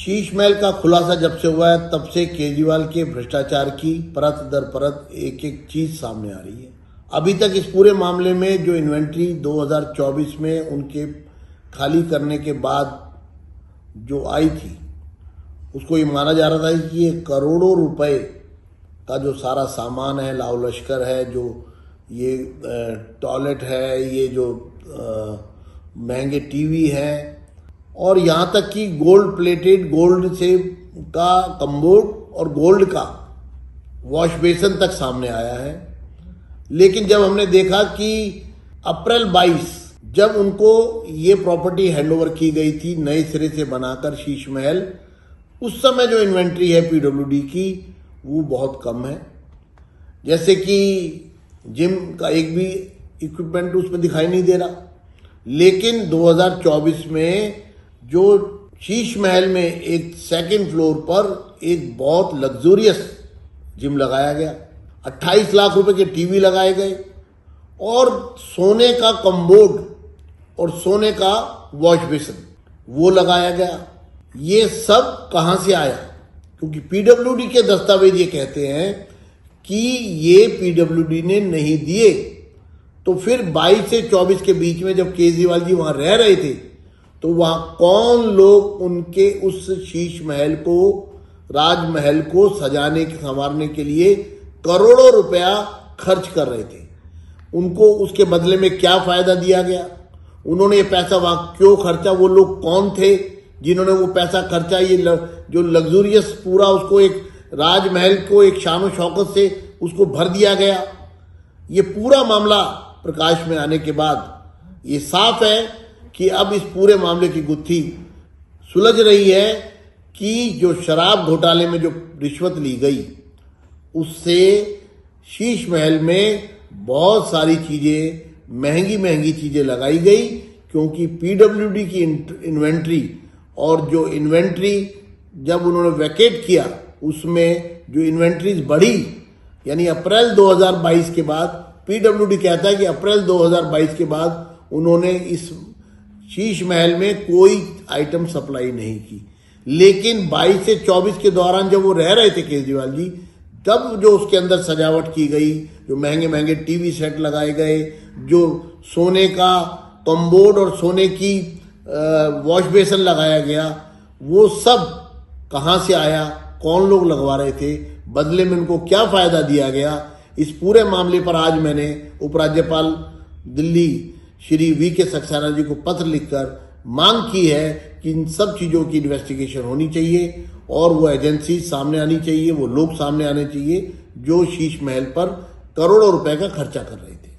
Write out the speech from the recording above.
शीश महल का खुलासा जब से हुआ है तब से केजरीवाल के भ्रष्टाचार की परत दर परत एक एक चीज सामने आ रही है। अभी तक इस पूरे मामले में जो इन्वेंट्री 2024 में उनके खाली करने के बाद जो आई थी, उसको ये माना जा रहा था कि ये करोड़ों रुपए का जो सारा सामान है, लाव लश्कर है, जो ये टॉयलेट है, ये जो महंगे टीवी है, और यहाँ तक कि गोल्ड प्लेटेड गोल्ड से का कम्बोर्ड और गोल्ड का वॉश बेसन तक सामने आया है। लेकिन जब हमने देखा कि अप्रैल 22 जब उनको ये प्रॉपर्टी हैंडओवर की गई थी नए सिरे से बनाकर शीश महल, उस समय जो इन्वेंट्री है पीडब्ल्यूडी की वो बहुत कम है। जैसे कि जिम का एक भी इक्विपमेंट उसमें दिखाई नहीं दे रहा। लेकिन 2024 में जो शीश महल में एक सेकंड फ्लोर पर एक बहुत लग्जूरियस जिम लगाया गया, 28 लाख रुपए के टीवी लगाए गए और सोने का कम्बोर्ड और सोने का वॉश बेसिन वो लगाया गया। ये सब कहां से आया? क्योंकि पीडब्ल्यूडी के दस्तावेज ये कहते हैं कि ये पीडब्ल्यूडी ने नहीं दिए। तो फिर 22 से 24 के बीच में जब केजरीवाल जी वहां रह रहे थे तो वहां कौन लोग उनके उस शीश महल को, राजमहल को सजाने संवारने के लिए करोड़ों रुपया खर्च कर रहे थे? उनको उसके बदले में क्या फायदा दिया गया? उन्होंने ये पैसा वहां क्यों खर्चा? वो लोग कौन थे जिन्होंने वो पैसा खर्चा? ये जो लग्जूरियस पूरा उसको एक राजमहल को एक शान शौकत से उसको भर दिया गया। ये पूरा मामला प्रकाश में आने के बाद ये साफ है कि अब इस पूरे मामले की गुत्थी सुलझ रही है कि जो शराब घोटाले में जो रिश्वत ली गई उससे शीश महल में बहुत सारी चीजें, महंगी महंगी चीजें लगाई गई। क्योंकि पीडब्ल्यूडी की इन्वेंट्री और जो इन्वेंट्री जब उन्होंने वैकेट किया उसमें जो इन्वेंट्रीज बढ़ी, यानी अप्रैल 2022 के बाद, पीडब्ल्यूडी कहता है कि अप्रैल 2022 के बाद उन्होंने इस शीश महल में कोई आइटम सप्लाई नहीं की। लेकिन 22 से 24 के दौरान जब वो रह रहे थे केजरीवाल जी, तब जो उसके अंदर सजावट की गई, जो महंगे महंगे टीवी सेट लगाए गए, जो सोने का कम्बोर्ड और सोने की वॉश बेसन लगाया गया, वो सब कहाँ से आया? कौन लोग लगवा रहे थे? बदले में उनको क्या फायदा दिया गया? इस पूरे मामले पर आज मैंने उपराज्यपाल दिल्ली श्री वी.के. सक्सेना जी को पत्र लिखकर मांग की है कि इन सब चीज़ों की इन्वेस्टिगेशन होनी चाहिए और वो एजेंसी सामने आनी चाहिए, वो लोग सामने आने चाहिए जो शीश महल पर करोड़ों रुपए का खर्चा कर रहे थे।